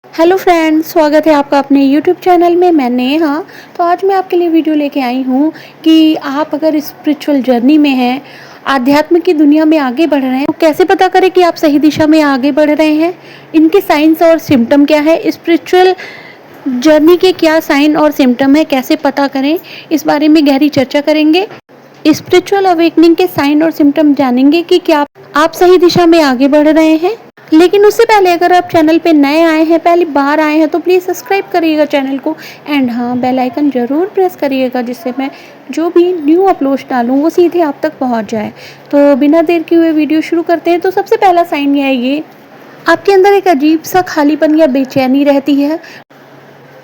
Hello friends, स्वागत है आपका अपने यूट्यूब चैनल में। मैं नेहा। तो आज मैं आपके लिए वीडियो लेके आई हूँ कि आप अगर स्पिरिचुअल जर्नी में हैं, आध्यात्म की दुनिया में आगे बढ़ रहे हैं, तो कैसे पता करें कि आप सही दिशा में आगे बढ़ रहे हैं। इनके साइंस और सिम्टम क्या है, स्पिरिचुअल जर्नी के क्या साइन और सिम्टम है, कैसे पता करें, इस बारे में गहरी चर्चा करेंगे। स्पिरिचुअल अवेकनिंग के साइन और सिम्टम जानेंगे कि क्या आप सही दिशा में आगे बढ़ रहे हैं। लेकिन उससे पहले अगर आप चैनल पे नए आए हैं, पहली बार आए हैं, तो प्लीज़ सब्सक्राइब करिएगा चैनल को एंड हाँ, बेल आइकन ज़रूर प्रेस करिएगा, जिससे मैं जो भी न्यू अपलोड डालूँ वो सीधे आप तक पहुंच जाए। तो बिना देर किए हुए वीडियो शुरू करते हैं। तो सबसे पहला साइन ये है, ये आपके अंदर एक अजीब सा खालीपन या बेचैनी रहती है।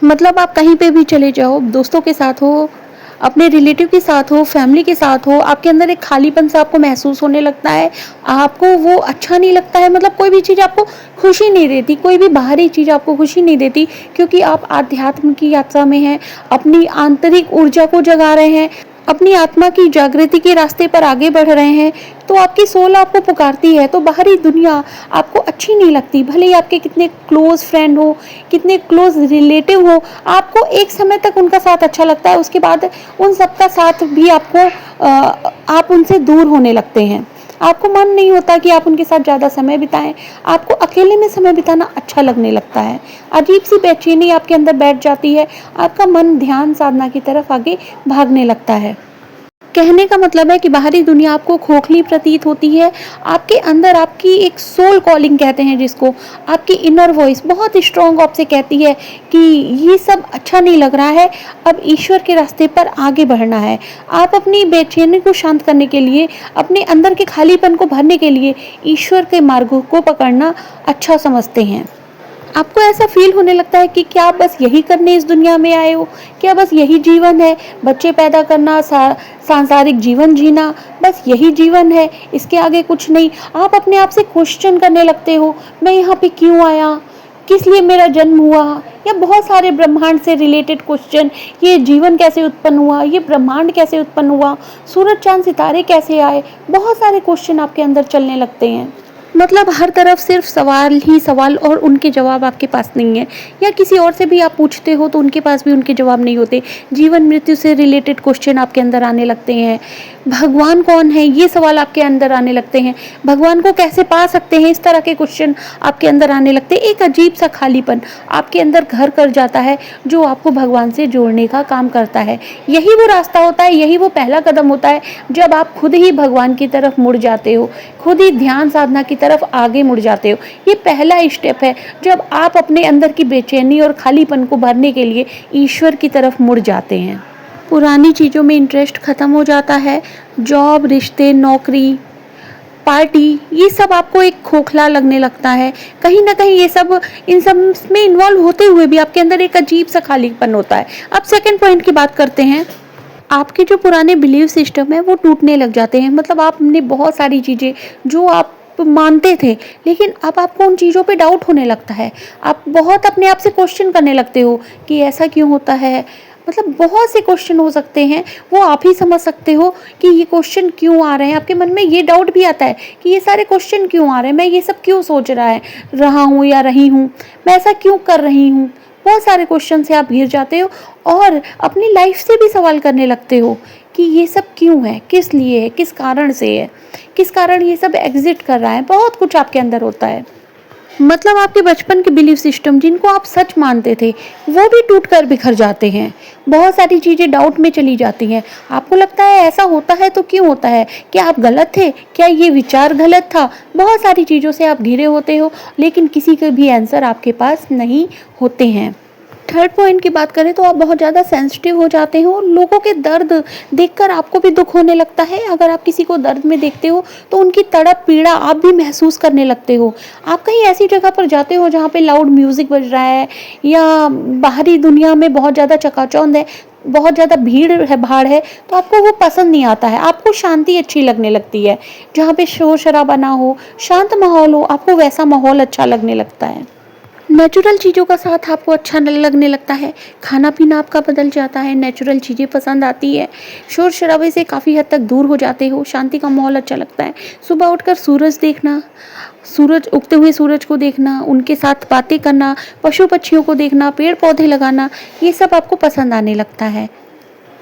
मतलब आप कहीं पे भी चले जाओ, दोस्तों के साथ हो, अपने रिलेटिव के साथ हो, फैमिली के साथ हो, आपके अंदर एक खालीपन सा आपको महसूस होने लगता है। आपको वो अच्छा नहीं लगता है, मतलब कोई भी चीज़ आपको खुशी नहीं देती, कोई भी बाहरी चीज़ आपको खुशी नहीं देती, क्योंकि आप आध्यात्म की यात्रा में हैं, अपनी आंतरिक ऊर्जा को जगा रहे हैं, अपनी आत्मा की जागृति के रास्ते पर आगे बढ़ रहे हैं। तो आपकी सोल आपको पुकारती है, तो बाहरी दुनिया आपको अच्छी नहीं लगती। भले ही आपके कितने क्लोज फ्रेंड हो, कितने क्लोज रिलेटिव हो, आपको एक समय तक उनका साथ अच्छा लगता है, उसके बाद उन सबका साथ भी आपको आप उनसे दूर होने लगते हैं। आपको मन नहीं होता कि आप उनके साथ ज़्यादा समय बिताएं, आपको अकेले में समय बिताना अच्छा लगने लगता है। अजीब सी बेचैनी आपके अंदर बैठ जाती है, आपका मन ध्यान साधना की तरफ आगे भागने लगता है। कहने का मतलब है कि बाहरी दुनिया आपको खोखली प्रतीत होती है। आपके अंदर आपकी एक सोल कॉलिंग कहते हैं जिसको, आपकी इनर वॉइस बहुत स्ट्रॉन्ग आपसे कहती है कि ये सब अच्छा नहीं लग रहा है, अब ईश्वर के रास्ते पर आगे बढ़ना है। आप अपनी बेचैनी को शांत करने के लिए, अपने अंदर के खालीपन को भरने के लिए ईश्वर के मार्गों को पकड़ना अच्छा समझते हैं। आपको ऐसा फील होने लगता है कि क्या आप बस यही करने इस दुनिया में आए हो, क्या बस यही जीवन है, बच्चे पैदा करना, सांसारिक जीवन जीना, बस यही जीवन है, इसके आगे कुछ नहीं। आप अपने आप से क्वेश्चन करने लगते हो, मैं यहाँ पे क्यों आया, किस लिए मेरा जन्म हुआ, या बहुत सारे ब्रह्मांड से रिलेटेड क्वेश्चन। ये जीवन कैसे उत्पन्न हुआ, ये ब्रह्मांड कैसे उत्पन्न हुआ, सूरज चांद सितारे कैसे आए, बहुत सारे क्वेश्चन आपके अंदर चलने लगते हैं। मतलब हर तरफ सिर्फ सवाल ही सवाल और उनके जवाब आपके पास नहीं है, या किसी और से भी आप पूछते हो तो उनके पास भी उनके जवाब नहीं होते। जीवन मृत्यु से रिलेटेड क्वेश्चन आपके अंदर आने लगते हैं। भगवान कौन है, ये सवाल आपके अंदर आने लगते हैं। भगवान को कैसे पा सकते हैं, इस तरह के क्वेश्चन आपके अंदर आने लगते हैं। एक अजीब सा खालीपन आपके अंदर घर कर जाता है, जो आपको भगवान से जोड़ने का काम करता है। यही वो रास्ता होता है, यही वो पहला कदम होता है, जब आप खुद ही भगवान की तरफ मुड़ जाते हो, खुद ही ध्यान साधना की तरफ आगे मुड़ जाते हो। ये पहला स्टेप है, जब आप अपने अंदर की बेचैनी और खालीपन को भरने के लिए ईश्वर की तरफ मुड़ जाते हैं। पुरानी चीज़ों में इंटरेस्ट ख़त्म हो जाता है। जॉब, रिश्ते, नौकरी, पार्टी, ये सब आपको एक खोखला लगने लगता है। कहीं ना कहीं ये सब, इन सब में इन्वॉल्व होते हुए भी आपके अंदर एक अजीब सा खालीपन होता है। अब सेकंड पॉइंट की बात करते हैं। आपके जो पुराने बिलीव सिस्टम है वो टूटने लग जाते हैं। मतलब आपने बहुत सारी चीज़ें जो आप मानते थे, लेकिन अब आपको उन चीज़ों पे डाउट होने लगता है। आप बहुत अपने आप से क्वेश्चन करने लगते हो कि ऐसा क्यों होता है। मतलब बहुत से क्वेश्चन हो सकते हैं, वो आप ही समझ सकते हो कि ये क्वेश्चन क्यों आ रहे हैं। आपके मन में ये डाउट भी आता है कि ये सारे क्वेश्चन क्यों आ रहे हैं, मैं ये सब क्यों सोच रहा हूँ या रही हूँ, मैं ऐसा क्यों कर रही हूँ। बहुत सारे क्वेश्चन से आप घिर जाते हो और अपनी लाइफ से भी सवाल करने लगते हो कि ये सब क्यों है, किस लिए है, किस कारण से है, किस कारण ये सब एग्जिट कर रहा है। बहुत कुछ आपके अंदर होता है। मतलब आपके बचपन के बिलीफ सिस्टम जिनको आप सच मानते थे, वो भी टूट कर बिखर जाते हैं। बहुत सारी चीज़ें डाउट में चली जाती हैं। आपको लगता है ऐसा होता है तो क्यों होता है, क्या आप गलत थे, क्या ये विचार गलत था। बहुत सारी चीज़ों से आप घिरे होते हो, लेकिन किसी के भी आंसर आपके पास नहीं होते हैं। थर्ड पॉइंट की बात करें तो आप बहुत ज़्यादा सेंसिटिव हो जाते हो। लोगों के दर्द देखकर आपको भी दुख होने लगता है। अगर आप किसी को दर्द में देखते हो तो उनकी तड़प पीड़ा आप भी महसूस करने लगते हो। आप कहीं ऐसी जगह पर जाते हो जहाँ पे लाउड म्यूज़िक बज रहा है, या बाहरी दुनिया में बहुत ज़्यादा चकाचौंध है, बहुत ज़्यादा भीड़ है, भाड़ है, तो आपको वो पसंद नहीं आता है। आपको शांति अच्छी लगने लगती है। जहाँ पे शोर शराबा ना हो, शांत माहौल हो, आपको वैसा माहौल अच्छा लगने लगता है। नेचुरल चीज़ों का साथ आपको अच्छा लगने लगता है। खाना पीना आपका बदल जाता है, नेचुरल चीज़ें पसंद आती है। शोर शराबे से काफ़ी हद तक दूर हो जाते हो, शांति का माहौल अच्छा लगता है। सुबह उठकर सूरज देखना, सूरज उगते हुए सूरज को देखना, उनके साथ बातें करना, पशु पक्षियों को देखना, पेड़ पौधे लगाना, ये सब आपको पसंद आने लगता है।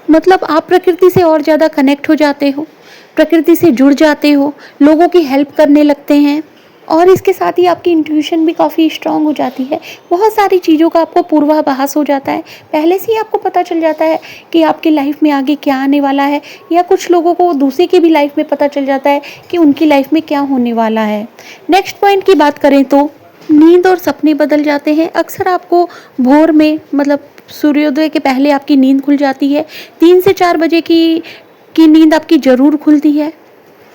मतलब आप प्रकृति से और ज़्यादा कनेक्ट हो जाते हो, प्रकृति से जुड़ जाते हो, लोगों की हेल्प करने लगते हैं और इसके साथ ही आपकी इंट्यूशन भी काफ़ी स्ट्रांग हो जाती है। बहुत सारी चीज़ों का आपको पूर्वाभास हो जाता है, पहले से ही आपको पता चल जाता है कि आपकी लाइफ में आगे क्या आने वाला है, या कुछ लोगों को दूसरे की भी लाइफ में पता चल जाता है कि उनकी लाइफ में क्या होने वाला है। नेक्स्ट पॉइंट की बात करें तो नींद और सपने बदल जाते हैं। अक्सर आपको भोर में मतलब सूर्योदय के पहले आपकी नींद खुल जाती है। 3 से 4 बजे की नींद आपकी ज़रूर खुलती है।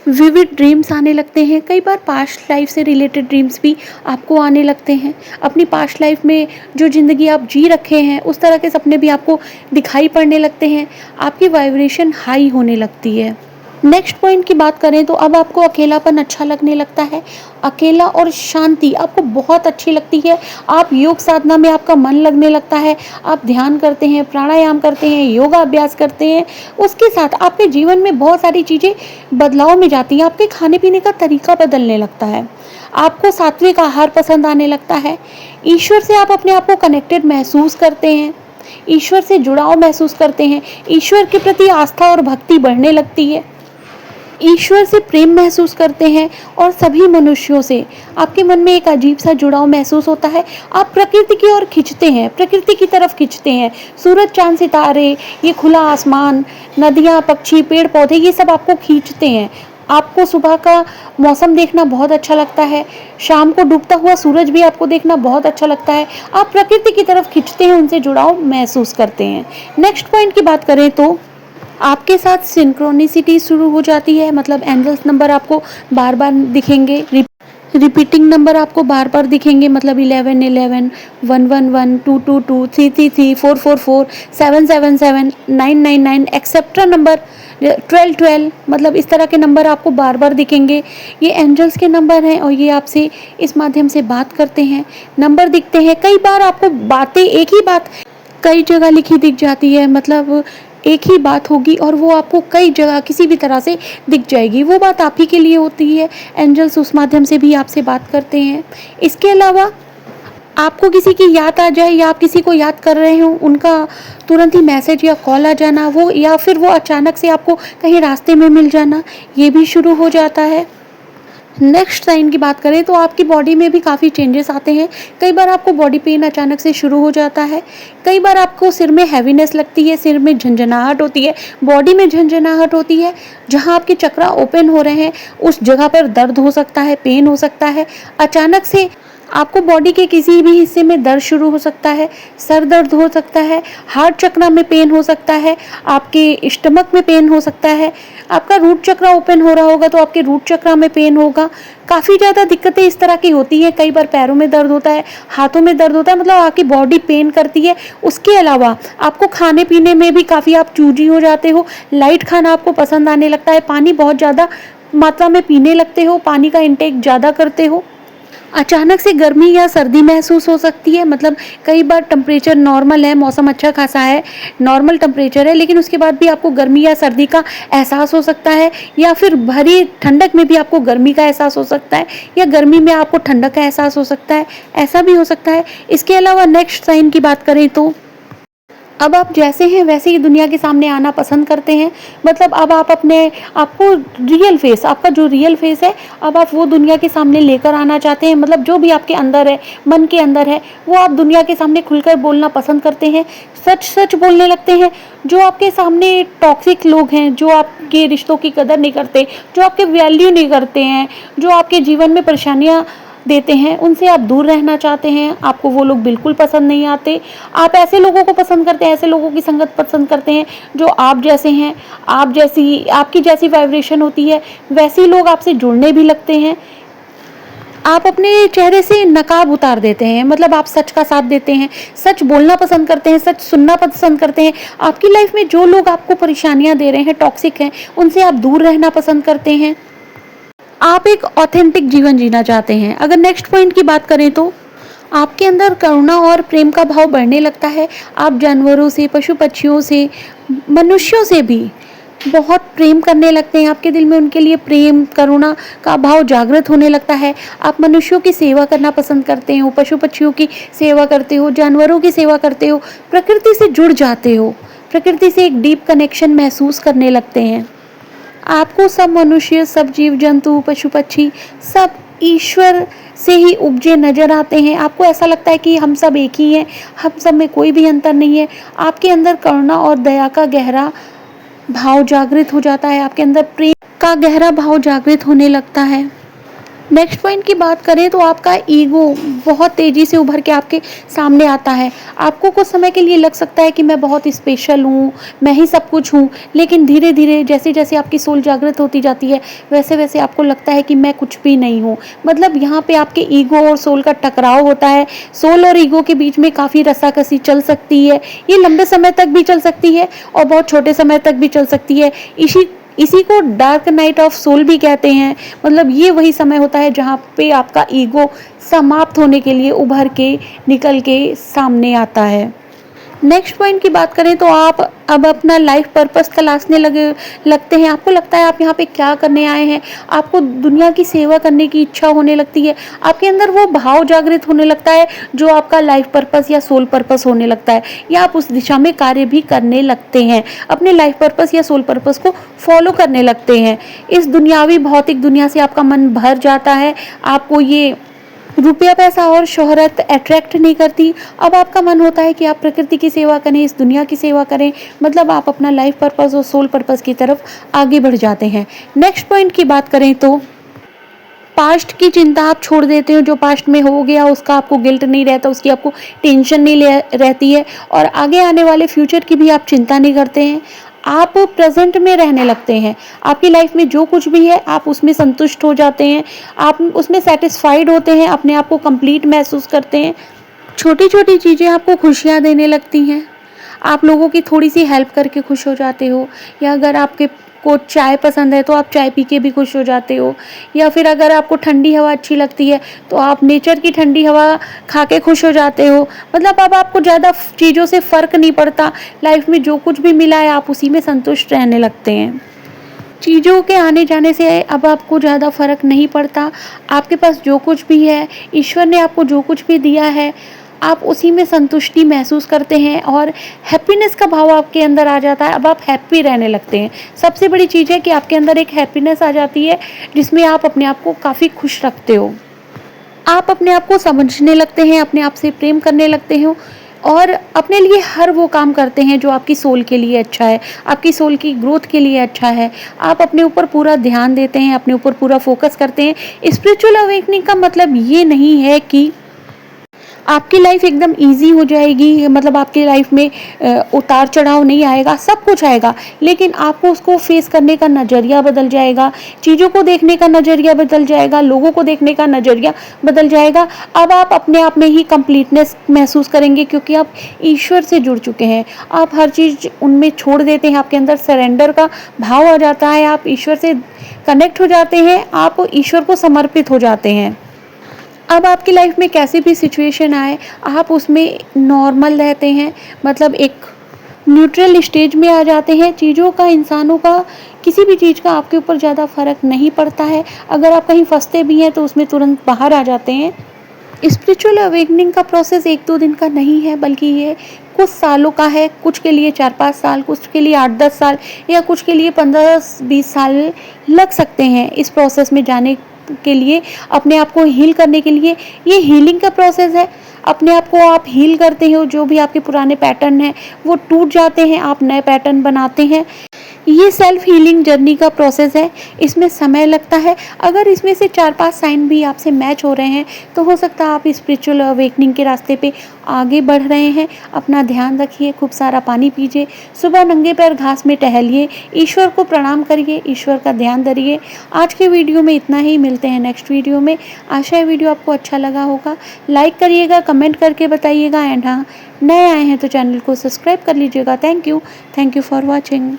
विविड ड्रीम्स आने लगते हैं। कई बार पास्ट लाइफ से रिलेटेड ड्रीम्स भी आपको आने लगते हैं। अपनी पास्ट लाइफ में जो ज़िंदगी आप जी रखे हैं उस तरह के सपने भी आपको दिखाई पड़ने लगते हैं। आपकी वाइब्रेशन हाई होने लगती है। नेक्स्ट पॉइंट की बात करें तो अब आपको अकेलापन अच्छा लगने लगता है। अकेला और शांति आपको बहुत अच्छी लगती है। आप योग साधना में आपका मन लगने लगता है। आप ध्यान करते हैं, प्राणायाम करते हैं, योगा अभ्यास करते हैं। उसके साथ आपके जीवन में बहुत सारी चीज़ें बदलाव में जाती हैं। आपके खाने पीने का तरीका बदलने लगता है। आपको सात्विक आहार पसंद आने लगता है। ईश्वर से आप अपने आप को कनेक्टेड महसूस करते हैं। ईश्वर से जुड़ाव महसूस करते हैं। ईश्वर के प्रति आस्था और भक्ति बढ़ने लगती है। ईश्वर से प्रेम महसूस करते हैं और सभी मनुष्यों से आपके मन में एक अजीब सा जुड़ाव महसूस होता है। आप प्रकृति की ओर खिंचते हैं, प्रकृति की तरफ खिंचते हैं। सूरज, चांद, सितारे, ये खुला आसमान, नदियाँ, पक्षी, पेड़ पौधे, ये सब आपको खींचते हैं। आपको सुबह का मौसम देखना बहुत अच्छा लगता है। शाम को डूबता हुआ सूरज भी आपको देखना बहुत अच्छा लगता है। आप प्रकृति की तरफ खिंचते हैं, उनसे जुड़ाव महसूस करते हैं। नेक्स्ट पॉइंट की बात करें तो आपके साथ सिंक्रोनिसिटी शुरू हो जाती है। मतलब एंजल्स नंबर आपको बार बार दिखेंगे। रिपीटिंग नंबर आपको बार बार दिखेंगे। मतलब 11 11, 111, 222, 333, 444, 777, 999 एक्सेट्रा नंबर 12 12, मतलब इस तरह के नंबर आपको बार बार दिखेंगे। ये एंजल्स के नंबर हैं और ये आपसे इस माध्यम से बात करते हैं। नंबर दिखते हैं। कई बार आपको बातें, एक ही बात कई जगह लिखी दिख जाती है। मतलब एक ही बात होगी और वो आपको कई जगह किसी भी तरह से दिख जाएगी। वो बात आप ही के लिए होती है। एंजल्स उस माध्यम से भी आपसे बात करते हैं। इसके अलावा आपको किसी की याद आ जाए या आप किसी को याद कर रहे हो, उनका तुरंत ही मैसेज या कॉल आ जाना, वो या फिर वो अचानक से आपको कहीं रास्ते में मिल जाना, ये भी शुरू हो जाता है। नेक्स्ट साइन की बात करें तो आपकी बॉडी में भी काफ़ी चेंजेस आते हैं। कई बार आपको बॉडी पेन अचानक से शुरू हो जाता है। कई बार आपको सिर में हैवीनेस लगती है, सिर में झंझनाहट होती है, बॉडी में झंझनाहट होती है। जहां आपके चक्रा ओपन हो रहे हैं उस जगह पर दर्द हो सकता है, पेन हो सकता है। अचानक से आपको बॉडी के किसी भी हिस्से में दर्द शुरू हो सकता है, सर दर्द हो सकता है, हार्ट चक्र में पेन हो सकता है, आपके स्टमक में पेन हो सकता है। आपका रूट चक्र ओपन हो रहा होगा तो आपके रूट चक्र में पेन होगा। काफ़ी ज़्यादा दिक्कतें इस तरह की होती हैं। कई बार पैरों में दर्द होता है, हाथों में दर्द होता है, मतलब आपकी बॉडी पेन करती है। उसके अलावा आपको खाने पीने में भी काफ़ी आप चूजी हो जाते हो। लाइट खाना आपको पसंद आने लगता है। पानी बहुत ज़्यादा मात्रा में पीने लगते हो, पानी का इंटेक ज़्यादा करते हो। अचानक से गर्मी या सर्दी महसूस हो सकती है। मतलब कई बार टेम्परेचर नॉर्मल है, मौसम अच्छा खासा है, नॉर्मल टेम्परेचर है, लेकिन उसके बाद भी आपको गर्मी या सर्दी का एहसास हो सकता है। या फिर भरी ठंडक में भी आपको गर्मी का एहसास हो सकता है, या गर्मी में आपको ठंडक का एहसास हो सकता है, ऐसा भी हो सकता है। इसके अलावा नेक्स्ट साइन की बात करें तो अब आप जैसे हैं वैसे ही दुनिया के सामने आना पसंद करते हैं। मतलब अब आप अपने आपको रियल फेस, आपका जो रियल फेस है, अब आप वो दुनिया के सामने लेकर आना चाहते हैं। मतलब जो भी आपके अंदर है, मन के अंदर है, वो आप दुनिया के सामने खुलकर बोलना पसंद करते हैं। सच सच बोलने लगते हैं। जो आपके सामने टॉक्सिक लोग हैं, जो आपके रिश्तों की कदर नहीं करते, जो आपके वैल्यू नहीं करते हैं, जो आपके जीवन में परेशानियाँ देते हैं, उनसे आप दूर रहना चाहते हैं। आपको वो लोग बिल्कुल पसंद नहीं आते। आप ऐसे लोगों को पसंद करते हैं, ऐसे लोगों की संगत पसंद करते हैं जो आप जैसे हैं, आप जैसी, आपकी जैसी वाइब्रेशन होती है, वैसे ही लोग आपसे जुड़ने भी लगते हैं। आप अपने चेहरे से नकाब उतार देते हैं। मतलब आप सच का साथ देते हैं, सच बोलना पसंद करते हैं, सच सुनना पसंद करते हैं। आपकी लाइफ में जो लोग आपको परेशानियां दे रहे हैं, टॉक्सिक हैं, उनसे आप दूर रहना पसंद करते हैं। आप एक ऑथेंटिक जीवन जीना चाहते हैं। अगर नेक्स्ट पॉइंट की बात करें तो आपके अंदर करुणा और प्रेम का भाव बढ़ने लगता है। आप जानवरों से, पशु पक्षियों से, मनुष्यों से भी बहुत प्रेम करने लगते हैं, आपके दिल में उनके लिए प्रेम करुणा का भाव जागृत होने लगता है। आप मनुष्यों की सेवा करना पसंद करते हो, पशु पक्षियों की सेवा करते हो, जानवरों की सेवा करते हो, प्रकृति से जुड़ जाते हो, प्रकृति से एक डीप कनेक्शन महसूस करने लगते हैं। आपको सब मनुष्य, सब जीव जंतु, पशु पक्षी सब ईश्वर से ही उपजे नजर आते हैं। आपको ऐसा लगता है कि हम सब एक ही हैं, हम सब में कोई भी अंतर नहीं है। आपके अंदर करुणा और दया का गहरा भाव जागृत हो जाता है, आपके अंदर प्रेम का गहरा भाव जागृत होने लगता है। नेक्स्ट पॉइंट की बात करें तो आपका ईगो बहुत तेज़ी से उभर के आपके सामने आता है। आपको कुछ समय के लिए लग सकता है कि मैं बहुत स्पेशल हूँ, मैं ही सब कुछ हूँ, लेकिन धीरे धीरे जैसे जैसे आपकी सोल जागृत होती जाती है वैसे वैसे आपको लगता है कि मैं कुछ भी नहीं हूँ। मतलब यहाँ पे आपके ईगो और सोल का टकराव होता है। सोल और ईगो के बीच में काफ़ी रस्साकसी चल सकती है, ये लंबे समय तक भी चल सकती है और बहुत छोटे समय तक भी चल सकती है। इसी को डार्क नाइट ऑफ सोल भी कहते हैं। मतलब ये वही समय होता है जहाँ पे आपका ईगो समाप्त होने के लिए उभर के निकल के सामने आता है। नेक्स्ट पॉइंट की बात करें तो आप अब अपना लाइफ पर्पस तलाशने लगते हैं। आपको लगता है आप यहाँ पे क्या करने आए हैं, आपको दुनिया की सेवा करने की इच्छा होने लगती है, आपके अंदर वो भाव जागृत होने लगता है जो आपका लाइफ पर्पस या सोल पर्पस होने लगता है, या आप उस दिशा में कार्य भी करने लगते हैं, अपने लाइफ पर्पस या सोल पर्पस को फॉलो करने लगते हैं। इस दुनियावी भौतिक दुनिया से आपका मन भर जाता है, आपको ये रुपया पैसा और शोहरत अट्रैक्ट नहीं करती। अब आपका मन होता है कि आप प्रकृति की सेवा करें, इस दुनिया की सेवा करें। मतलब आप अपना लाइफ पर्पस और सोल पर्पस की तरफ आगे बढ़ जाते हैं। नेक्स्ट पॉइंट की बात करें तो पास्ट की चिंता आप छोड़ देते हो। जो पास्ट में हो गया उसका आपको गिल्ट नहीं रहता, उसकी आपको टेंशन नहीं रहती है, और आगे आने वाले फ्यूचर की भी आप चिंता नहीं करते हैं। आप प्रेजेंट में रहने लगते हैं। आपकी लाइफ में जो कुछ भी है आप उसमें संतुष्ट हो जाते हैं, आप उसमें सेटिस्फाइड होते हैं, अपने आप को कंप्लीट महसूस करते हैं। छोटी छोटी चीज़ें आपको खुशियाँ देने लगती हैं। आप लोगों की थोड़ी सी हेल्प करके खुश हो जाते हो, या अगर आपके को चाय पसंद है तो आप चाय पी के भी खुश हो जाते हो, या फिर अगर आपको ठंडी हवा अच्छी लगती है तो आप नेचर की ठंडी हवा खा के खुश हो जाते हो। मतलब अब आपको ज़्यादा चीज़ों से फ़र्क नहीं पड़ता, लाइफ में जो कुछ भी मिला है आप उसी में संतुष्ट रहने लगते हैं। चीज़ों के आने जाने से अब आपको ज़्यादा फ़र्क नहीं पड़ता। आपके पास जो कुछ भी है, ईश्वर ने आपको जो कुछ भी दिया है, आप उसी में संतुष्टि महसूस करते हैं और हैप्पीनेस का भाव आपके अंदर आ जाता है। अब आप हैप्पी रहने लगते हैं। सबसे बड़ी चीज़ है कि आपके अंदर एक हैप्पीनेस आ जाती है जिसमें आप अपने आप को काफ़ी खुश रखते हो। आप अपने आप को समझने लगते हैं, अपने आप से प्रेम करने लगते हो और अपने लिए हर वो काम करते हैं जो आपकी सोल के लिए अच्छा है, आपकी सोल की ग्रोथ के लिए अच्छा है। आप अपने ऊपर पूरा ध्यान देते हैं, अपने ऊपर पूरा फोकस करते हैं। स्पिरिचुअल अवेकनिंग का मतलब ये नहीं है कि आपकी लाइफ एकदम इजी हो जाएगी, मतलब आपकी लाइफ में उतार चढ़ाव नहीं आएगा, सब कुछ आएगा, लेकिन आपको उसको फेस करने का नज़रिया बदल जाएगा, चीज़ों को देखने का नज़रिया बदल जाएगा, लोगों को देखने का नज़रिया बदल जाएगा। अब आप अपने आप में ही कंप्लीटनेस महसूस करेंगे क्योंकि आप ईश्वर से जुड़ चुके हैं। आप हर चीज़ उनमें छोड़ देते हैं, आपके अंदर सरेंडर का भाव आ जाता है, आप ईश्वर से कनेक्ट हो जाते हैं, आप ईश्वर को समर्पित हो जाते हैं। अब आपकी लाइफ में कैसी भी सिचुएशन आए आप उसमें नॉर्मल रहते हैं, मतलब एक न्यूट्रल स्टेज में आ जाते हैं। चीज़ों का, इंसानों का, किसी भी चीज़ का आपके ऊपर ज़्यादा फ़र्क नहीं पड़ता है। अगर आप कहीं फंसते भी हैं तो उसमें तुरंत बाहर आ जाते हैं। स्पिरिचुअल अवेकनिंग का प्रोसेस 1-2 दिन का नहीं है, बल्कि ये कुछ सालों का है। कुछ के लिए 4-5 साल, कुछ के लिए 8-10 साल, या कुछ के लिए 15-20 साल लग सकते हैं इस प्रोसेस में जाने के लिए, अपने आप को हील करने के लिए। ये हीलिंग का प्रोसेस है, अपने आप को आप हील करते हो। जो भी आपके पुराने पैटर्न हैं वो टूट जाते हैं, आप नए पैटर्न बनाते हैं। ये सेल्फ हीलिंग जर्नी का प्रोसेस है, इसमें समय लगता है। अगर इसमें से 4-5 साइन भी आपसे मैच हो रहे हैं तो हो सकता है आप स्पिरिचुअल अवेकनिंग के रास्ते पे आगे बढ़ रहे हैं। अपना ध्यान रखिए, खूब सारा पानी पीजिए, सुबह नंगे पैर घास में टहलिए, ईश्वर को प्रणाम करिए, ईश्वर का ध्यान धरिए। आज के वीडियो में इतना ही, मिलते हैं नेक्स्ट वीडियो में। आशा है वीडियो आपको अच्छा लगा होगा। लाइक करिएगा, कमेंट करके बताइएगा, एंड हाँ, नए आए हैं तो चैनल को सब्सक्राइब कर लीजिएगा। Thank you for watching.